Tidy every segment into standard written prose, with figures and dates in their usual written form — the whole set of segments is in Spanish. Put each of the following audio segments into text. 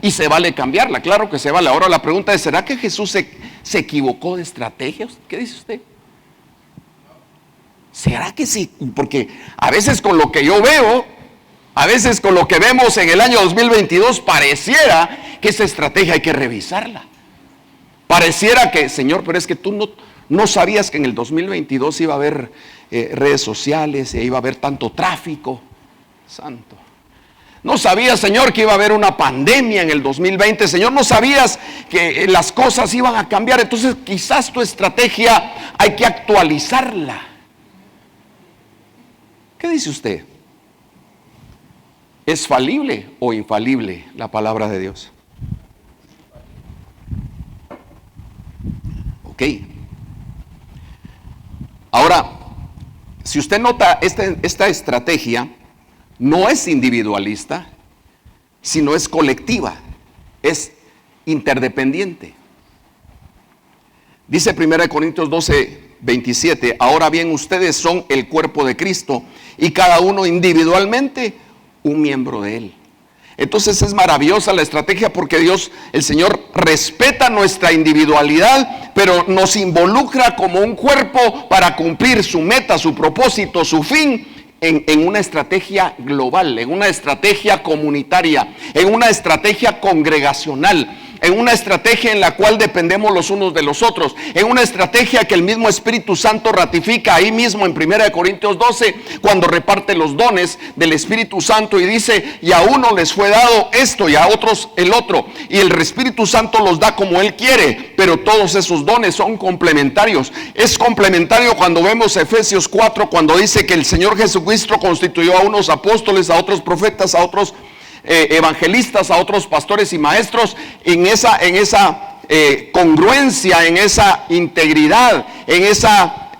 Y se vale cambiarla, claro que se vale. Ahora la pregunta es, ¿será que Jesús se equivocó de estrategia? ¿Qué dice usted? ¿Será que sí? Porque a veces con lo que yo veo, a veces con lo que vemos en el año 2022, pareciera que esa estrategia hay que revisarla. Pareciera que, Señor, pero es que tú no sabías que en el 2022 iba a haber redes sociales, e iba a haber tanto tráfico. Santo. No sabías, Señor, que iba a haber una pandemia en el 2020. Señor, no sabías que las cosas iban a cambiar. Entonces quizás tu estrategia hay que actualizarla. ¿Qué dice usted? ¿Es falible o infalible la palabra de Dios? Ok. Ahora, si usted nota, esta estrategia no es individualista, sino es colectiva, es interdependiente. Dice 1 Corintios 12:27, ahora bien ustedes son el cuerpo de Cristo y cada uno individualmente un miembro de él. Entonces es maravillosa la estrategia porque Dios, el Señor, respeta nuestra individualidad, pero nos involucra como un cuerpo para cumplir su meta, su propósito, su fin, en una estrategia global, en una estrategia comunitaria, en una estrategia congregacional, en una estrategia en la cual dependemos los unos de los otros, en una estrategia que el mismo Espíritu Santo ratifica ahí mismo en 1 Corintios 12, cuando reparte los dones del Espíritu Santo y dice, y a uno les fue dado esto y a otros el otro, y el Espíritu Santo los da como Él quiere, pero todos esos dones son complementarios. Es complementario cuando vemos Efesios 4, cuando dice que el Señor Jesucristo constituyó a unos apóstoles, a otros profetas, a otros evangelistas, a otros pastores y maestros, en esa congruencia, en esa integridad, en esa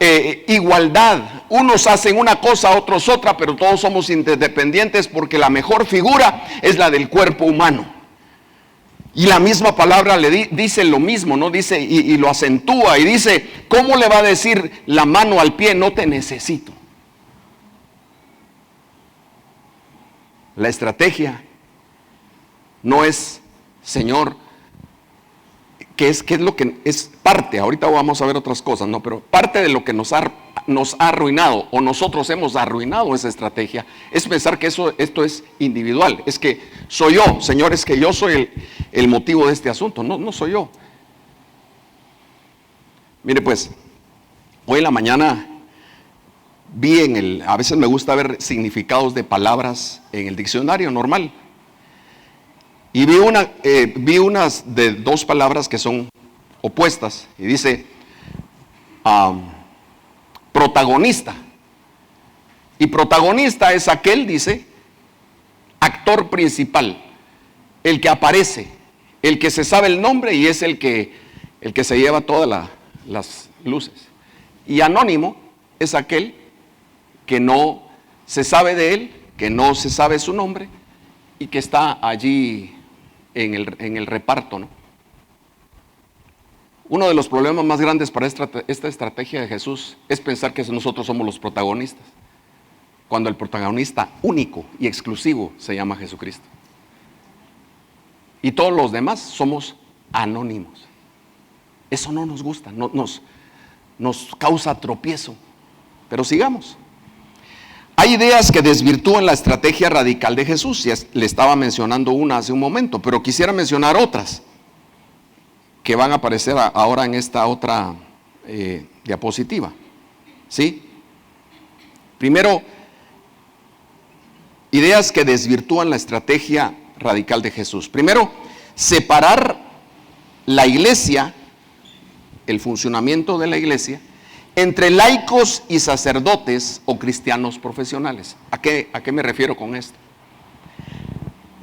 igualdad. Unos hacen una cosa, otros otra, pero todos somos interdependientes porque la mejor figura es la del cuerpo humano. Y la misma palabra le dice lo mismo, ¿no? Dice y lo acentúa y dice, ¿cómo le va a decir la mano al pie, no te necesito? La estrategia no es, Señor, ¿qué es lo que es parte? Ahorita vamos a ver otras cosas, ¿no? Pero parte de lo que nos ha arruinado, o nosotros hemos arruinado esa estrategia, es pensar que esto es individual. Es que soy yo, Señor, es que yo soy el motivo de este asunto. No soy yo. Mire pues, hoy en la mañana vi a veces me gusta ver significados de palabras en el diccionario normal. Y vi unas de dos palabras que son opuestas. Y dice, protagonista. Y protagonista es aquel, dice, actor principal. El que aparece, el que se sabe el nombre y es el que se lleva todas las luces. Y anónimo es aquel que no se sabe de él, que no se sabe su nombre y que está allí en el reparto, ¿no? Uno de los problemas más grandes para esta estrategia de Jesús es pensar que nosotros somos los protagonistas, cuando el protagonista único y exclusivo se llama Jesucristo. Y todos los demás somos anónimos. Eso no nos gusta, nos causa tropiezo. Pero sigamos. Hay ideas que desvirtúan la estrategia radical de Jesús. Ya le estaba mencionando una hace un momento, pero quisiera mencionar otras que van a aparecer ahora en esta otra diapositiva. ¿Sí? Primero, ideas que desvirtúan la estrategia radical de Jesús. Primero, separar la iglesia, el funcionamiento de la iglesia, entre laicos y sacerdotes o cristianos profesionales. ¿A qué me refiero con esto?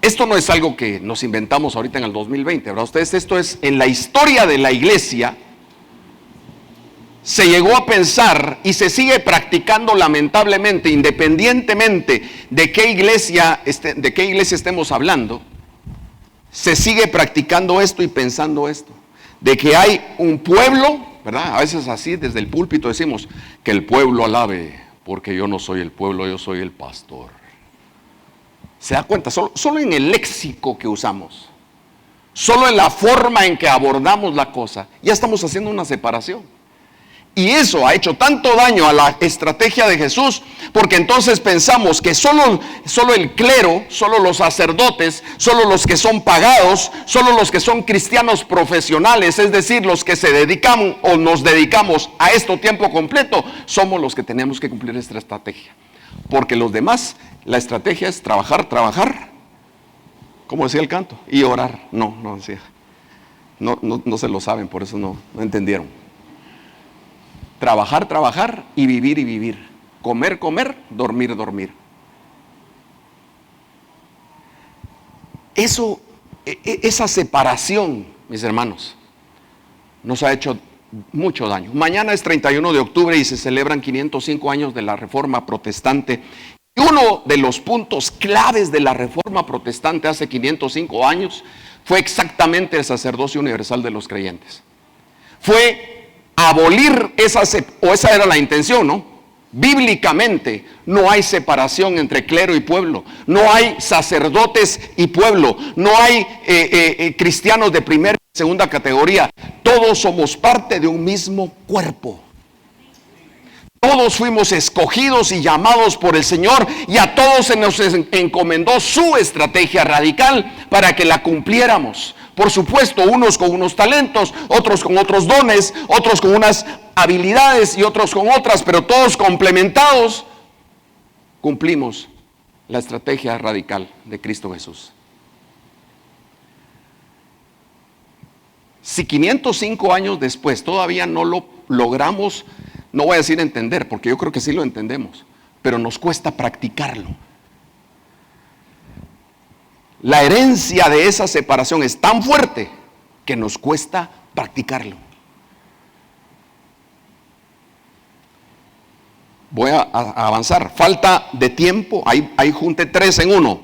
Esto no es algo que nos inventamos ahorita en el 2020, ¿verdad? Ustedes, esto es en la historia de la iglesia. Se llegó a pensar y se sigue practicando lamentablemente, independientemente de qué iglesia estemos hablando, se sigue practicando esto y pensando esto, de que hay un pueblo, ¿verdad? A veces así desde el púlpito decimos que el pueblo alabe, porque yo no soy el pueblo, yo soy el pastor. ¿Se da cuenta? Solo en el léxico que usamos. solo en la forma en que abordamos la cosa, ya estamos haciendo una separación. Y eso ha hecho tanto daño a la estrategia de Jesús, porque entonces pensamos que solo el clero, solo los sacerdotes, solo los que son pagados, solo los que son cristianos profesionales, es decir, los que se dedican o nos dedicamos a esto tiempo completo, somos los que tenemos que cumplir esta estrategia. Porque los demás, la estrategia es trabajar, como decía el canto, y orar. No decía. No se lo saben, por eso no entendieron. Trabajar y vivir. Comer, dormir. Esa separación, mis hermanos, nos ha hecho mucho daño. Mañana es 31 de octubre y se celebran 505 años de la Reforma Protestante. Y uno de los puntos claves de la Reforma Protestante hace 505 años fue exactamente el sacerdocio universal de los creyentes. Fue abolir esa era la intención, ¿no? Bíblicamente no hay separación entre clero y pueblo, no hay sacerdotes y pueblo, no hay cristianos de primera y segunda categoría. Todos somos parte de un mismo cuerpo. Todos fuimos escogidos y llamados por el Señor, y a todos se nos encomendó su estrategia radical para que la cumpliéramos. Por supuesto, unos con unos talentos, otros con otros dones, otros con unas habilidades y otros con otras, pero todos complementados, cumplimos la estrategia radical de Cristo Jesús. Si 505 años después todavía no lo logramos, no voy a decir entender, porque yo creo que sí lo entendemos, pero nos cuesta practicarlo. La herencia de esa separación es tan fuerte que nos cuesta practicarlo. Voy a avanzar. Falta de tiempo. Ahí junté 3 en 1.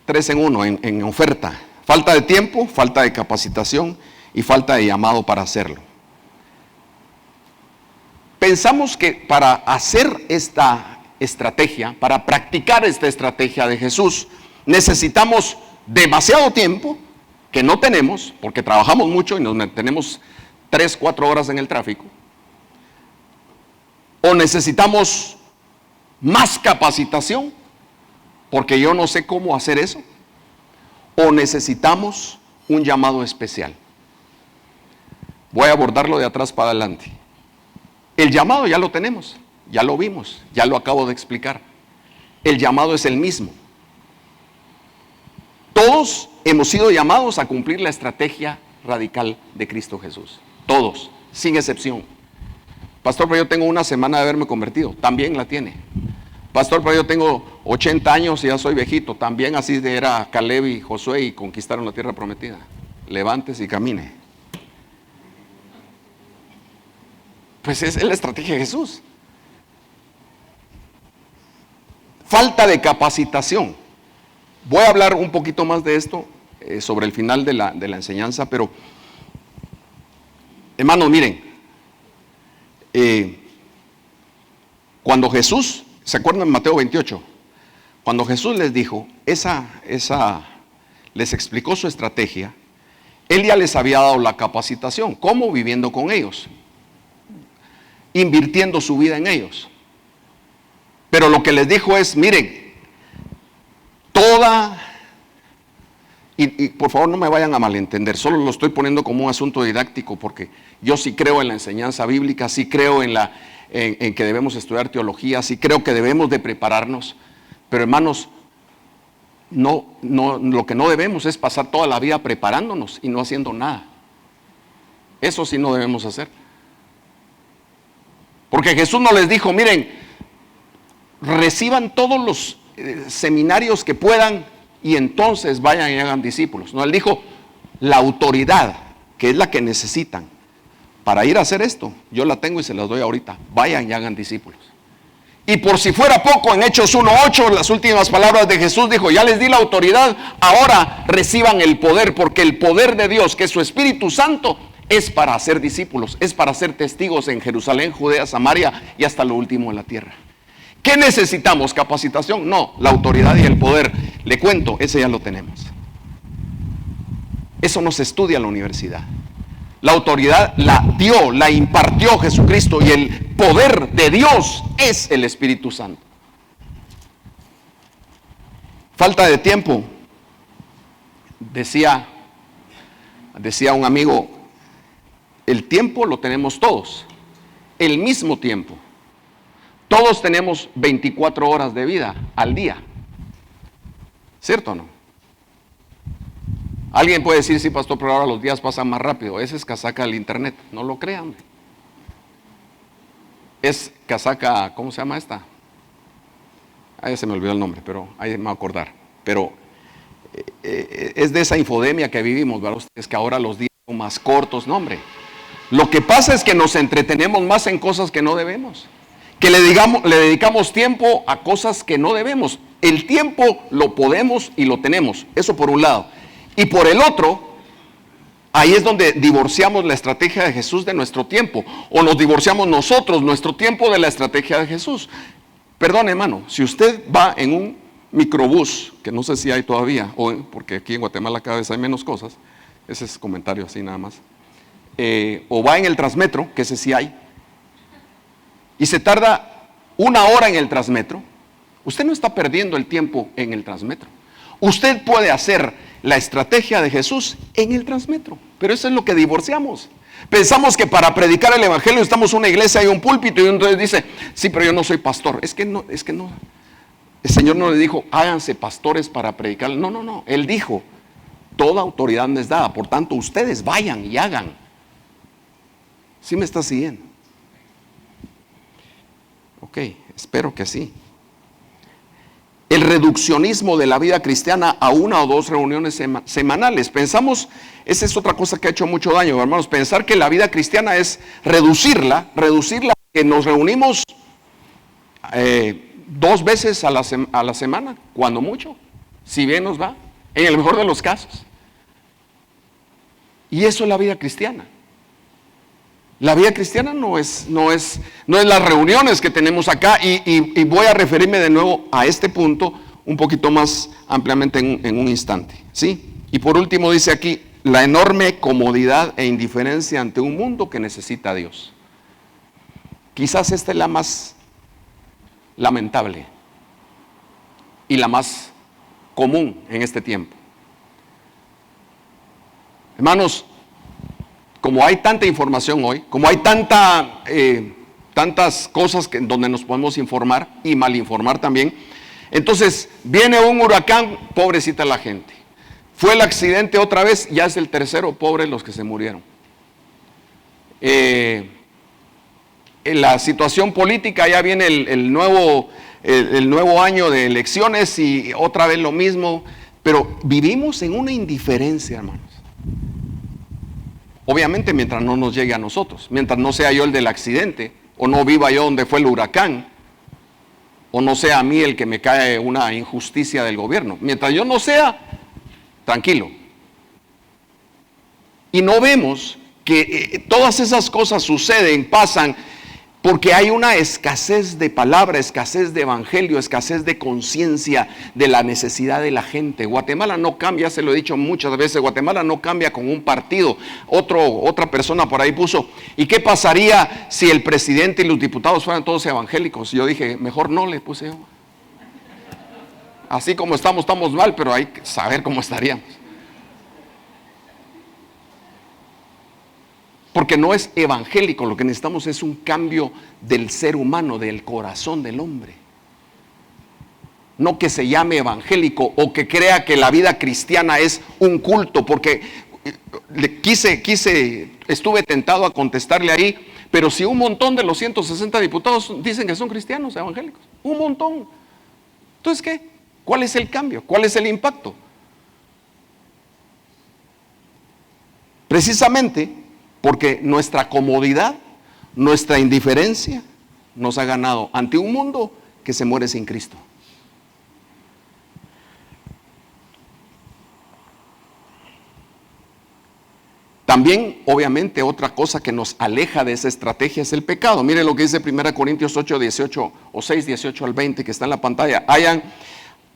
3 en 1 en oferta. Falta de tiempo, falta de capacitación y falta de llamado para hacerlo. Pensamos que para hacer esta estrategia, para practicar esta estrategia de Jesús, necesitamos demasiado tiempo que no tenemos, porque trabajamos mucho y nos mantenemos 3-4 horas en el tráfico. O necesitamos más capacitación, porque yo no sé cómo hacer eso. O necesitamos un llamado especial. Voy a abordarlo de atrás para adelante. El llamado ya lo tenemos, ya lo vimos, ya lo acabo de explicar. El llamado es el mismo. Todos hemos sido llamados a cumplir la estrategia radical de Cristo Jesús. Todos, sin excepción. Pastor, pero yo tengo una semana de haberme convertido. También la tiene. Pastor, pero yo tengo 80 años y ya soy viejito. También así era Caleb y Josué y conquistaron la tierra prometida. Levántese y camine. Pues esa es la estrategia de Jesús. Falta de capacitación. Voy a hablar un poquito más de esto sobre el final de la enseñanza, pero hermanos, miren, cuando Jesús, ¿se acuerdan en Mateo 28? Cuando Jesús les dijo, les explicó su estrategia, Él ya les había dado la capacitación. ¿Cómo? Viviendo con ellos, invirtiendo su vida en ellos. Pero lo que les dijo es, miren, y por favor no me vayan a malentender, solo lo estoy poniendo como un asunto didáctico, porque yo sí creo en la enseñanza bíblica, sí creo en que debemos estudiar teología, sí creo que debemos de prepararnos, pero hermanos, lo que no debemos es pasar toda la vida preparándonos y no haciendo nada. Eso sí no debemos hacer. Porque Jesús no les dijo, miren, reciban todos los seminarios que puedan y entonces vayan y hagan discípulos. No, Él dijo, la autoridad, que es la que necesitan para ir a hacer esto, yo la tengo y se las doy ahorita. Vayan y hagan discípulos. Y por si fuera poco, en Hechos 1:8, las últimas palabras de Jesús dijo, ya les di la autoridad, ahora reciban el poder, porque el poder de Dios, que es su Espíritu Santo, es para hacer discípulos, es para ser testigos en Jerusalén, Judea, Samaria y hasta lo último de la tierra. ¿Qué necesitamos? ¿Capacitación? No, la autoridad y el poder. Le cuento, ese ya lo tenemos. Eso no se estudia en la universidad. La autoridad la impartió Jesucristo, y el poder de Dios es el Espíritu Santo. Falta de tiempo. Decía un amigo, el tiempo lo tenemos todos, el mismo tiempo. Todos tenemos 24 horas de vida al día. ¿Cierto o no? Alguien puede decir, sí, pastor, pero ahora los días pasan más rápido. Ese es casaca del internet, no lo crean. Es casaca, ¿cómo se llama esta? Ahí se me olvidó el nombre, pero ahí me voy a acordar. Pero es de esa infodemia que vivimos, ¿verdad? Es que ahora los días son más cortos. No, hombre. Lo que pasa es que nos entretenemos más en cosas que no debemos. Que le dedicamos tiempo a cosas que no debemos. El tiempo lo podemos y lo tenemos. Eso por un lado. Y por el otro, ahí es donde divorciamos la estrategia de Jesús de nuestro tiempo. O nos divorciamos nosotros, nuestro tiempo, de la estrategia de Jesús. Perdón, hermano, si usted va en un microbús, que no sé si hay todavía, porque aquí en Guatemala cada vez hay menos cosas, ese es comentario así nada más, o va en el Transmetro, que ese sí hay, y se tarda 1 hora en el Transmetro, usted no está perdiendo el tiempo en el Transmetro. Usted puede hacer la estrategia de Jesús en el Transmetro, pero eso es lo que divorciamos. Pensamos que para predicar el evangelio estamos en una iglesia y un púlpito, y entonces dice, sí, pero yo no soy pastor. Es que no. El Señor no le dijo, háganse pastores para predicar. No. Él dijo, toda autoridad me es dada, por tanto ustedes vayan y hagan. ¿Sí me está siguiendo? Ok, espero que sí. El reduccionismo de la vida cristiana a 1 o 2 reuniones semanales. Pensamos, esa es otra cosa que ha hecho mucho daño, hermanos, pensar que la vida cristiana es reducirla, que nos reunimos 2 veces a la semana, cuando mucho, si bien nos va, en el mejor de los casos. Y eso es la vida cristiana. La vida cristiana no es las reuniones que tenemos acá, y voy a referirme de nuevo a este punto un poquito más ampliamente en un instante, ¿sí? Y por último dice aquí, la enorme comodidad e indiferencia ante un mundo que necesita a Dios. Quizás esta es la más lamentable y la más común en este tiempo. Hermanos, como hay tanta información hoy, como hay tantas cosas donde nos podemos informar y malinformar también, entonces viene un huracán, pobrecita la gente. Fue el accidente otra vez, ya es el tercero, pobres los que se murieron. En la situación política, ya viene el nuevo año de elecciones y otra vez lo mismo, pero vivimos en una indiferencia, hermanos. Obviamente mientras no nos llegue a nosotros, mientras no sea yo el del accidente, o no viva yo donde fue el huracán, o no sea a mí el que me cae una injusticia del gobierno. Mientras yo no sea, tranquilo. Y no vemos que todas esas cosas suceden, pasan, porque hay una escasez de palabra, escasez de evangelio, escasez de conciencia de la necesidad de la gente. Guatemala no cambia, se lo he dicho muchas veces, Guatemala no cambia con un partido. Otra persona por ahí puso, ¿y qué pasaría si el presidente y los diputados fueran todos evangélicos? Yo dije, mejor no, le puse yo. Así como estamos mal, pero hay que saber cómo estaríamos. Porque no es evangélico, lo que necesitamos es un cambio del ser humano, del corazón del hombre. No que se llame evangélico o que crea que la vida cristiana es un culto, porque estuve tentado a contestarle ahí, pero si un montón de los 160 diputados dicen que son cristianos evangélicos, un montón. Entonces, ¿qué? ¿Cuál es el cambio? ¿Cuál es el impacto? Precisamente porque nuestra comodidad, nuestra indiferencia nos ha ganado ante un mundo que se muere sin Cristo. También, obviamente, otra cosa que nos aleja de esa estrategia es el pecado. Mire lo que dice 1 Corintios 8, 18 o 6, 18 al 20, que está en la pantalla.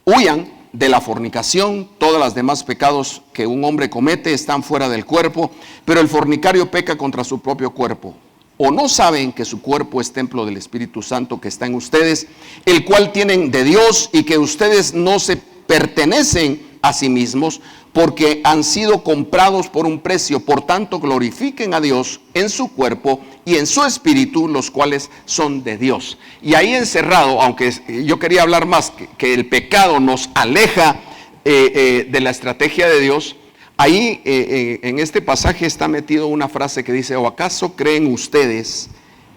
Huyan de la fornicación. Todos los demás pecados que un hombre comete están fuera del cuerpo, pero el fornicario peca contra su propio cuerpo. ¿O no saben que su cuerpo es templo del Espíritu Santo que está en ustedes, el cual tienen de Dios, y que ustedes no se pertenecen a sí mismos, porque han sido comprados por un precio? Por tanto, glorifiquen a Dios en su cuerpo y en su espíritu, los cuales son de Dios. Y ahí encerrado, aunque yo quería hablar más, que el pecado nos aleja de la estrategia de Dios, ahí en este pasaje está metido una frase que dice: ¿o acaso creen ustedes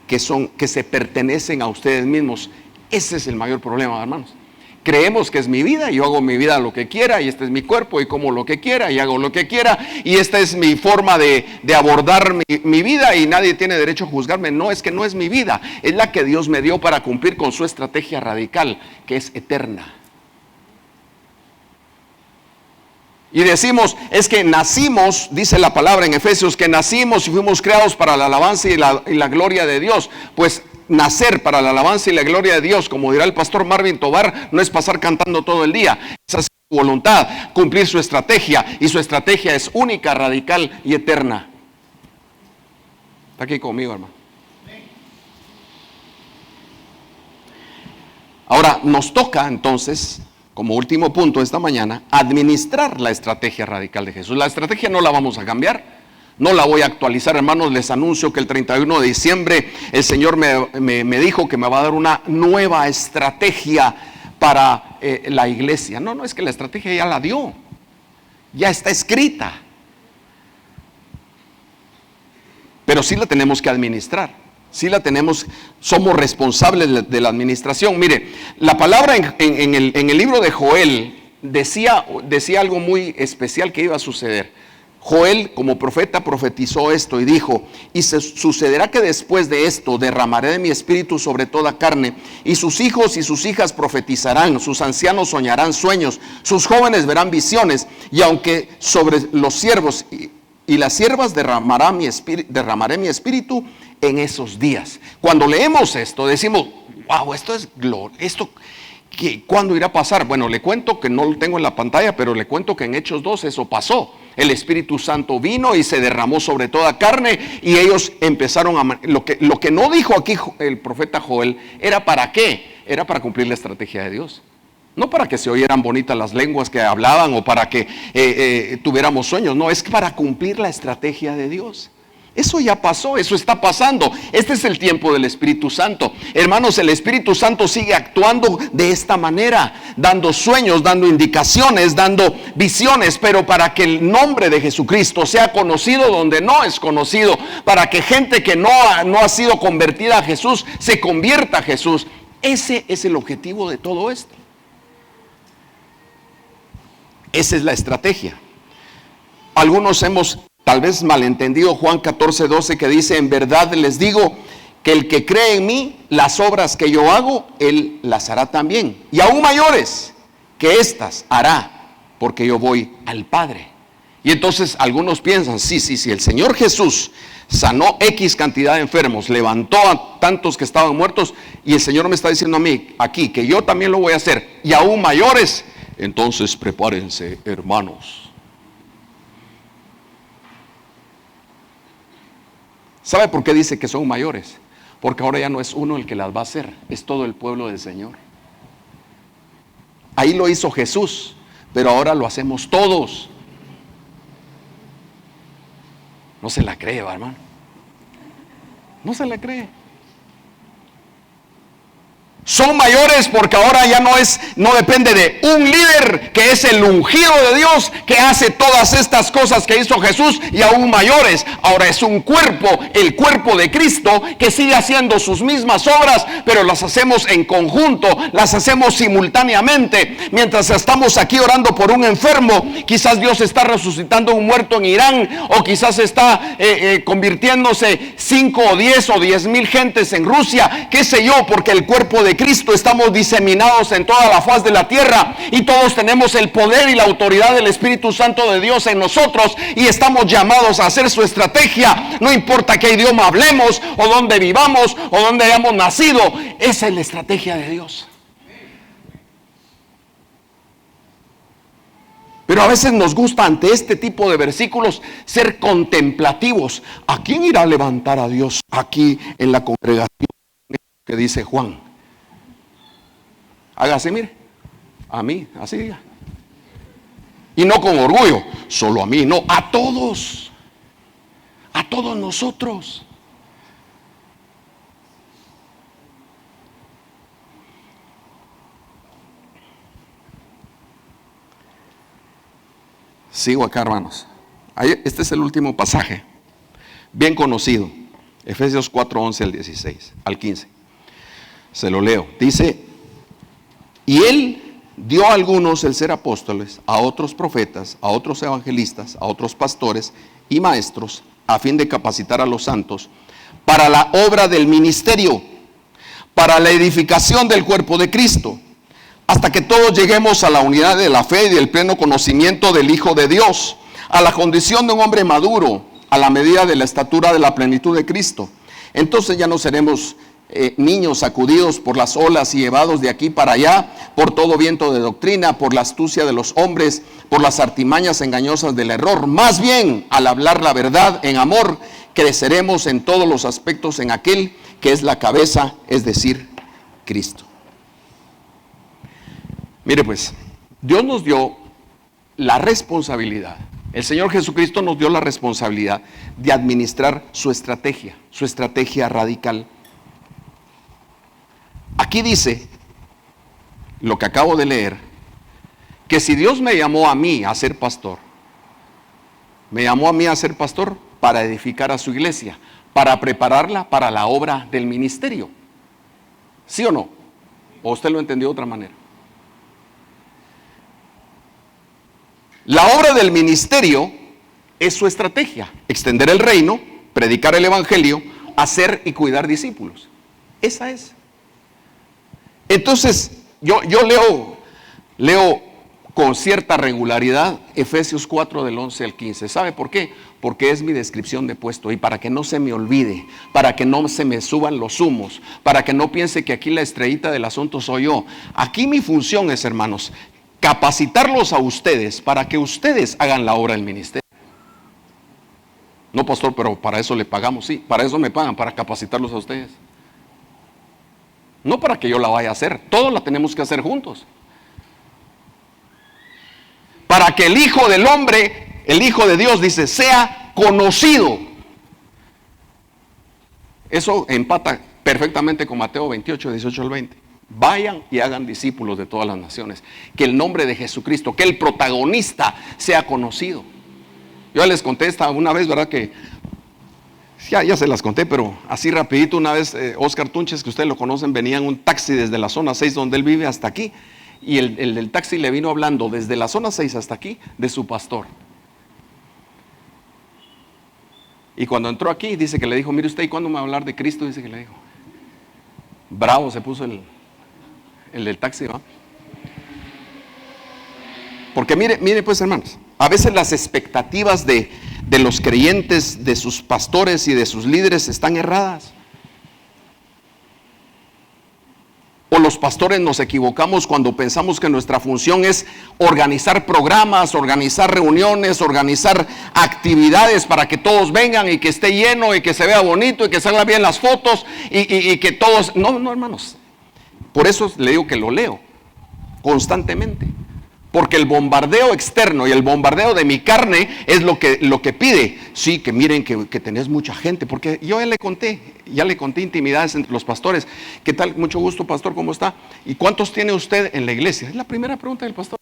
que se pertenecen a ustedes mismos? Ese es el mayor problema, hermanos. Creemos que es mi vida, yo hago mi vida lo que quiera, y este es mi cuerpo, y como lo que quiera, y hago lo que quiera, y esta es mi forma de abordar mi vida, y nadie tiene derecho a juzgarme. No, es que no es mi vida, es la que Dios me dio para cumplir con su estrategia radical, que es eterna. Y decimos, es que nacimos, dice la palabra en Efesios, que nacimos y fuimos creados para la alabanza y la gloria de Dios. Pues nacer para la alabanza y la gloria de Dios, como dirá el pastor Marvin Tobar, no es pasar cantando todo el día. Es hacer su voluntad, cumplir su estrategia, y su estrategia es única, radical y eterna. Está aquí conmigo, hermano. Ahora nos toca entonces, como último punto esta mañana, administrar la estrategia radical de Jesús. La estrategia no la vamos a cambiar, no la voy a actualizar, hermanos. Les anuncio que el 31 de diciembre el Señor me dijo que me va a dar una nueva estrategia para la iglesia. No, es que la estrategia ya la dio, ya está escrita, pero sí la tenemos que administrar. Sí la tenemos, somos responsables de la administración. Mire, la palabra en el libro de Joel decía algo muy especial que iba a suceder. Joel, como profeta, profetizó esto y dijo: y sucederá que después de esto derramaré de mi espíritu sobre toda carne, y sus hijos y sus hijas profetizarán, sus ancianos soñarán sueños, sus jóvenes verán visiones, y aunque sobre los siervos y las siervas derramaré mi espíritu en esos días. Cuando leemos esto decimos: wow, esto es gloria, ¿cuándo irá a pasar? Bueno, le cuento que no lo tengo en la pantalla, pero le cuento que en Hechos 2 eso pasó. El Espíritu Santo vino y se derramó sobre toda carne, y ellos empezaron a... Lo que no dijo aquí el profeta Joel era para qué, era para cumplir la estrategia de Dios. No para que se oyeran bonitas las lenguas que hablaban, o para que tuviéramos sueños. No, es para cumplir la estrategia de Dios. Eso ya pasó, eso está pasando. Este es el tiempo del Espíritu Santo. Hermanos, el Espíritu Santo sigue actuando de esta manera, dando sueños, dando indicaciones, dando visiones, pero para que el nombre de Jesucristo sea conocido donde no es conocido, para que gente que no ha sido convertida a Jesús se convierta a Jesús. Ese es el objetivo de todo esto. Esa es la estrategia. Algunos hemos tal vez malentendido Juan 14:12, que dice: en verdad les digo que el que cree en mí, las obras que yo hago, él las hará también, y aún mayores que estas hará, porque yo voy al Padre. Y entonces algunos piensan: sí, el Señor Jesús sanó X cantidad de enfermos, levantó a tantos que estaban muertos, y el Señor me está diciendo a mí aquí que yo también lo voy a hacer, y aún mayores. Entonces prepárense, hermanos. ¿Sabe por qué dice que son mayores? Porque ahora ya no es uno el que las va a hacer, es todo el pueblo del Señor. Ahí lo hizo Jesús, pero ahora lo hacemos todos. No se la cree, hermano. No se la cree. Son mayores porque ahora ya no depende de un líder que es el ungido de Dios, que hace todas estas cosas que hizo Jesús, y aún mayores. Ahora es un cuerpo, el cuerpo de Cristo, que sigue haciendo sus mismas obras, pero las hacemos en conjunto, las hacemos simultáneamente. Mientras estamos aquí orando por un enfermo, quizás Dios está resucitando un muerto en Irán, o quizás está convirtiéndose 5 o 10 o 10,000 gentes en Rusia, qué sé yo, porque el cuerpo de Cristo estamos diseminados en toda la faz de la tierra, y todos tenemos el poder y la autoridad del Espíritu Santo de Dios en nosotros, y estamos llamados a hacer su estrategia. No importa qué idioma hablemos, o dónde vivamos, o dónde hayamos nacido, esa es la estrategia de Dios. Pero a veces nos gusta ante este tipo de versículos ser contemplativos. ¿A quién irá a levantar a Dios aquí en la congregación? Que dice Juan. Hágase, mire, a mí, así diga. Y no con orgullo, solo a mí, no, a todos nosotros. Sigo acá, hermanos. Este es el último pasaje, bien conocido, Efesios 4, 11 al 16, al 15. Se lo leo. Dice: y Él dio a algunos el ser apóstoles, a otros profetas, a otros evangelistas, a otros pastores y maestros, a fin de capacitar a los santos para la obra del ministerio, para la edificación del cuerpo de Cristo, hasta que todos lleguemos a la unidad de la fe y del pleno conocimiento del Hijo de Dios, a la condición de un hombre maduro, a la medida de la estatura de la plenitud de Cristo. Entonces ya no seremos niños sacudidos por las olas y llevados de aquí para allá, por todo viento de doctrina, por la astucia de los hombres, por las artimañas engañosas del error. Más bien, al hablar la verdad en amor, creceremos en todos los aspectos en aquel que es la cabeza, es decir, Cristo. Mire pues, Dios nos dio la responsabilidad, el Señor Jesucristo nos dio la responsabilidad de administrar su estrategia radical. Aquí dice, lo que acabo de leer, que si Dios me llamó a mí a ser pastor, me llamó a mí a ser pastor para edificar a su iglesia, para prepararla para la obra del ministerio. ¿Sí o no? ¿O usted lo entendió de otra manera? La obra del ministerio es su estrategia: extender el reino, predicar el evangelio, hacer y cuidar discípulos. Esa es. Entonces, yo leo con cierta regularidad Efesios 4 del 11 al 15. ¿Sabe por qué? Porque es mi descripción de puesto, y para que no se me olvide, para que no se me suban los humos, para que no piense que aquí la estrellita del asunto soy yo. Aquí mi función es, hermanos, capacitarlos a ustedes para que ustedes hagan la obra del ministerio. No, pastor, pero para eso le pagamos. Sí, para eso me pagan, para capacitarlos a ustedes. No para que yo la vaya a hacer, todos la tenemos que hacer juntos. Para que el Hijo del Hombre, el Hijo de Dios, dice, sea conocido. Eso empata perfectamente con Mateo 28, 18 al 20. Vayan y hagan discípulos de todas las naciones. Que el nombre de Jesucristo, que el protagonista sea conocido. Yo les conté esta una vez, ¿verdad? Que ya se las conté, pero así rapidito. Una vez Oscar Tunches, que ustedes lo conocen, venía en un taxi desde la zona 6 donde él vive hasta aquí. Y el del taxi le vino hablando desde la zona 6 hasta aquí de su pastor. Y cuando entró aquí, dice que le dijo: mire usted, ¿y cuándo me va a hablar de Cristo? Dice que le dijo. Bravo se puso el del taxi, ¿va? Porque mire pues, hermanos, a veces las expectativas de los creyentes, de sus pastores y de sus líderes están erradas. O los pastores nos equivocamos cuando pensamos que nuestra función es organizar programas, organizar reuniones, organizar actividades para que todos vengan y que esté lleno y que se vea bonito y que salgan bien las fotos y que todos... No, hermanos. Por eso le digo que lo leo constantemente. Porque el bombardeo externo y el bombardeo de mi carne es lo que pide. Sí, que miren que tenés mucha gente. Porque yo ya le conté intimidades entre los pastores. ¿Qué tal? Mucho gusto, pastor, ¿cómo está? ¿Y cuántos tiene usted en la iglesia? Es la primera pregunta del pastor.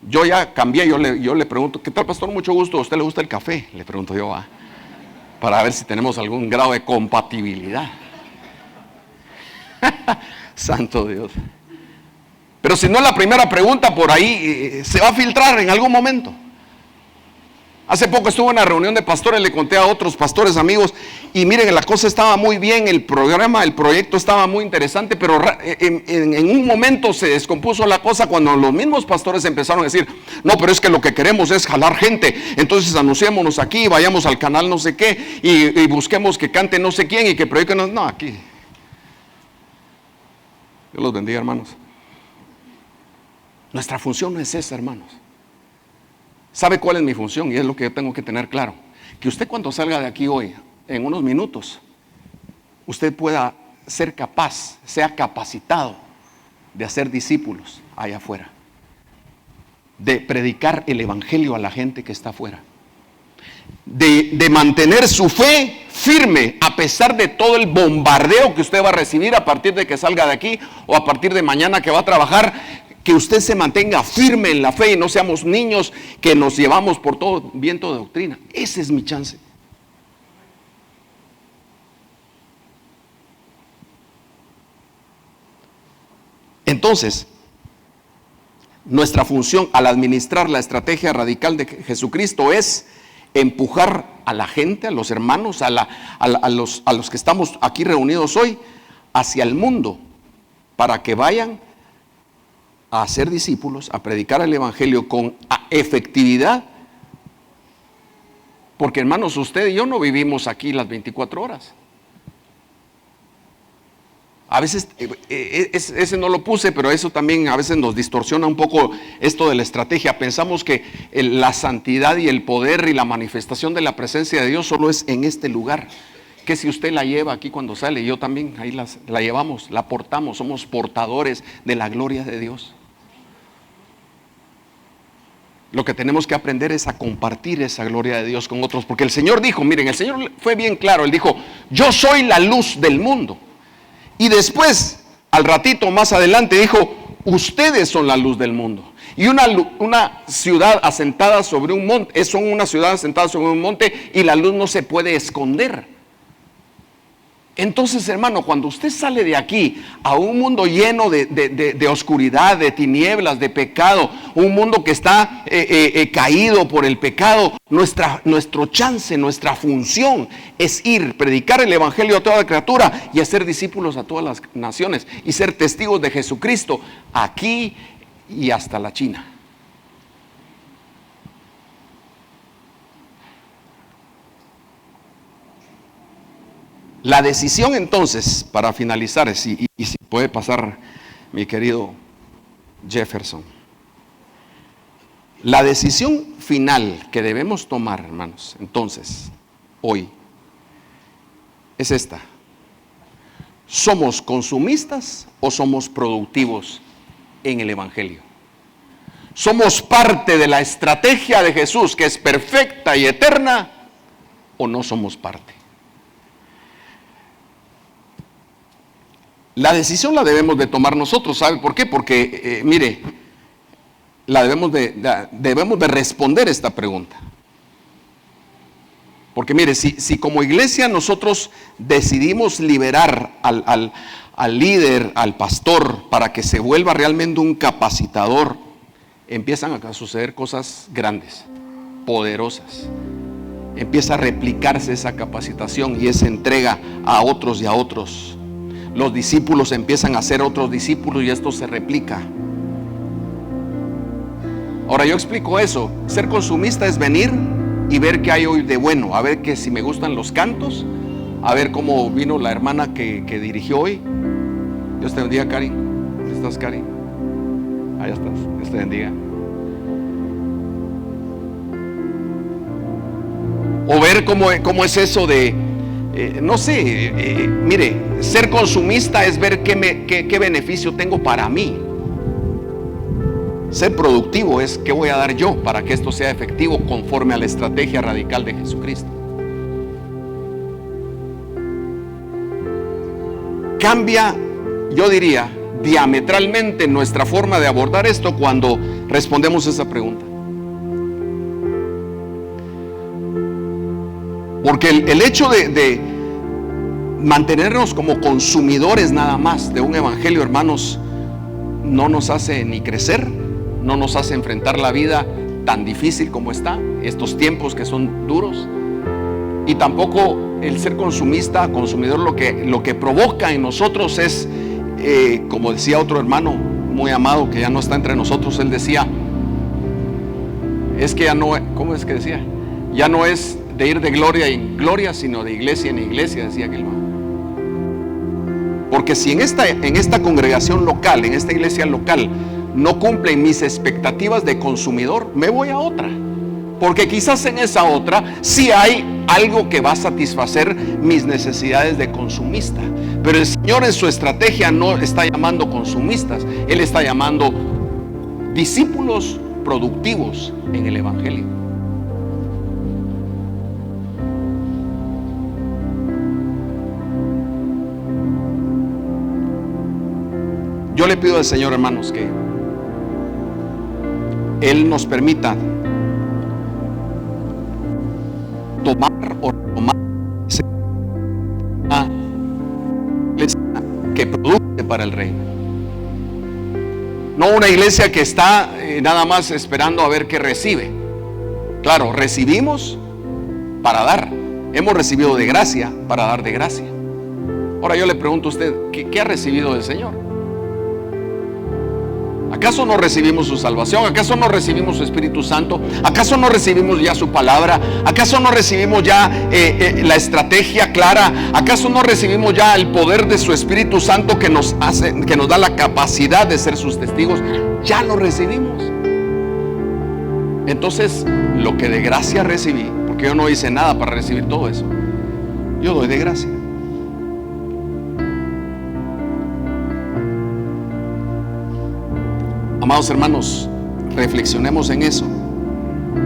Yo ya cambié, yo le pregunto: ¿qué tal, pastor? Mucho gusto, ¿a usted le gusta el café? Le pregunto yo, para ver si tenemos algún grado de compatibilidad. Santo Dios. Pero si no es la primera pregunta, por ahí se va a filtrar en algún momento. Hace poco estuve en una reunión de pastores, le conté a otros pastores amigos, y miren, la cosa estaba muy bien, el proyecto estaba muy interesante, pero en un momento se descompuso la cosa cuando los mismos pastores empezaron a decir: no, pero es que lo que queremos es jalar gente, entonces anunciémonos aquí, vayamos al canal no sé qué, y busquemos que cante no sé quién y que prediquen. No, aquí. Dios los bendiga, hermanos. Nuestra función no es esa, hermanos. ¿Sabe cuál es mi función? Y es lo que yo tengo que tener claro. Que usted cuando salga de aquí hoy, en unos minutos, usted pueda ser capaz, sea capacitado de hacer discípulos allá afuera. De predicar el evangelio a la gente que está afuera. De mantener su fe firme a pesar de todo el bombardeo que usted va a recibir a partir de que salga de aquí o a partir de mañana que va a trabajar, que usted se mantenga firme en la fe y no seamos niños que nos llevamos por todo viento de doctrina. Ese es mi chance. Entonces, nuestra función al administrar la estrategia radical de Jesucristo es empujar a la gente, a los hermanos, a los que estamos aquí reunidos hoy, hacia el mundo, para que vayan a hacer discípulos, a predicar el evangelio con efectividad. Porque hermanos, usted y yo no vivimos aquí las 24 horas. A veces, ese no lo puse, pero eso también a veces nos distorsiona un poco esto de la estrategia. Pensamos que la santidad y el poder y la manifestación de la presencia de Dios solo es en este lugar. Que si usted la lleva aquí cuando sale, yo también ahí la llevamos, la portamos, somos portadores de la gloria de Dios. Lo que tenemos que aprender es a compartir esa gloria de Dios con otros. Porque el Señor dijo, miren, el Señor fue bien claro, Él dijo, yo soy la luz del mundo. Y después, al ratito más adelante, dijo, ustedes son la luz del mundo. Y una ciudad asentada sobre un monte, son una ciudad asentada sobre un monte y la luz no se puede esconder. Entonces, hermano, cuando usted sale de aquí a un mundo lleno de oscuridad, de tinieblas, de pecado, un mundo que está caído por el pecado, nuestro chance, nuestra función es ir, predicar el evangelio a toda criatura y hacer discípulos a todas las naciones y ser testigos de Jesucristo aquí y hasta la China. La decisión entonces, para finalizar, y si puede pasar mi querido Jefferson, la decisión final que debemos tomar, hermanos, entonces, hoy, es esta. ¿Somos consumistas o somos productivos en el evangelio? ¿Somos parte de la estrategia de Jesús que es perfecta y eterna o no somos parte? La decisión la debemos de tomar nosotros, ¿sabe por qué? Porque, mire, debemos de responder esta pregunta. Porque mire, si como iglesia nosotros decidimos liberar al líder, al pastor, para que se vuelva realmente un capacitador, empiezan a suceder cosas grandes, poderosas. Empieza a replicarse esa capacitación y esa entrega a otros y a otros. Los discípulos empiezan a ser otros discípulos y esto se replica. Ahora yo explico eso. Ser consumista es venir y ver qué hay hoy de bueno. A ver que si me gustan los cantos. A ver cómo vino la hermana que dirigió hoy. Dios te bendiga, Karin. ¿Dónde estás, Karin? Allá estás. Dios te bendiga. O ver cómo es eso de... no sé, mire, ser consumista es ver qué beneficio tengo para mí. Ser productivo es qué voy a dar yo para que esto sea efectivo conforme a la estrategia radical de Jesucristo. Cambia, yo diría, diametralmente nuestra forma de abordar esto cuando respondemos esa pregunta. Porque el hecho de mantenernos como consumidores nada más de un evangelio, hermanos, no nos hace ni crecer, no nos hace enfrentar la vida tan difícil como está, estos tiempos que son duros, y tampoco el ser consumidor lo que provoca en nosotros es, como decía otro hermano muy amado que ya no está entre nosotros, él decía, es que ya no, ¿cómo es que decía? Ya no es de ir de gloria en gloria, sino de iglesia en iglesia, decía aquel hermano. Porque si en esta congregación local, en esta iglesia local, no cumplen mis expectativas de consumidor, me voy a otra. Porque quizás en esa otra sí hay algo que va a satisfacer mis necesidades de consumista. Pero el Señor en su estrategia no está llamando consumistas. Él está llamando discípulos productivos en el Evangelio. Yo le pido al Señor, hermanos, que Él nos permita tomar o tomar una iglesia que produce para el reino. No una iglesia que está nada más esperando a ver qué recibe. Claro, recibimos para dar. Hemos recibido de gracia para dar de gracia. Ahora yo le pregunto a usted, ¿qué ha recibido del Señor? ¿Acaso no recibimos su salvación? ¿Acaso no recibimos su Espíritu Santo? ¿Acaso no recibimos ya su palabra? ¿Acaso no recibimos ya la estrategia clara? ¿Acaso no recibimos ya el poder de su Espíritu Santo que nos da la capacidad de ser sus testigos? Ya lo recibimos. Entonces, lo que de gracia recibí, porque yo no hice nada para recibir todo eso, yo doy de gracia. Amados hermanos, reflexionemos en eso.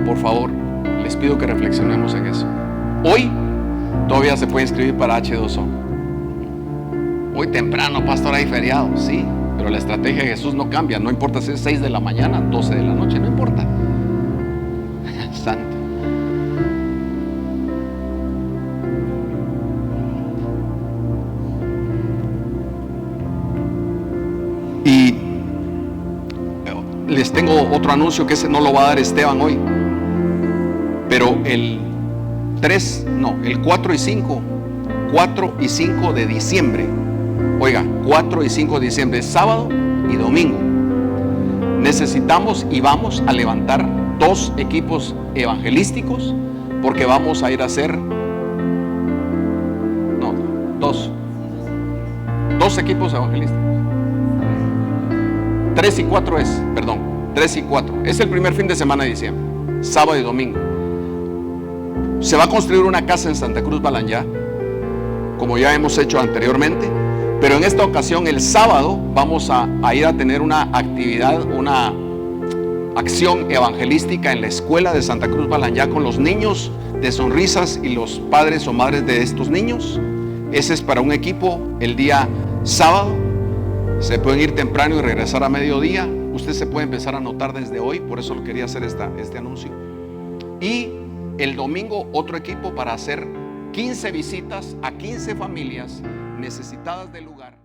Por favor, les pido que reflexionemos en eso. Hoy todavía se puede inscribir para H2O. Hoy temprano, pastor, hay feriado, sí, pero la estrategia de Jesús no cambia. No importa si es 6 de la mañana, 12 de la noche, no importa. Santo. Y les tengo otro anuncio que ese no lo va a dar Esteban hoy, pero el 4 y 5 de diciembre, oiga, 4 y 5 de diciembre, sábado y domingo, necesitamos y vamos a levantar 2 equipos evangelísticos, porque vamos a ir a hacer dos equipos evangelísticos. 3 y 4 es el primer fin de semana de diciembre, sábado y domingo. Se va a construir una casa en Santa Cruz Balanyá, como ya hemos hecho anteriormente, pero en esta ocasión el sábado vamos a ir a tener una actividad, una acción evangelística en la escuela de Santa Cruz Balanyá con los niños de Sonrisas y los padres o madres de estos niños. Ese es para un equipo el día sábado. Se pueden ir temprano y regresar a mediodía. Usted se puede empezar a anotar desde hoy, por eso lo quería hacer este anuncio. Y el domingo otro equipo para hacer 15 visitas a 15 familias necesitadas de lugar.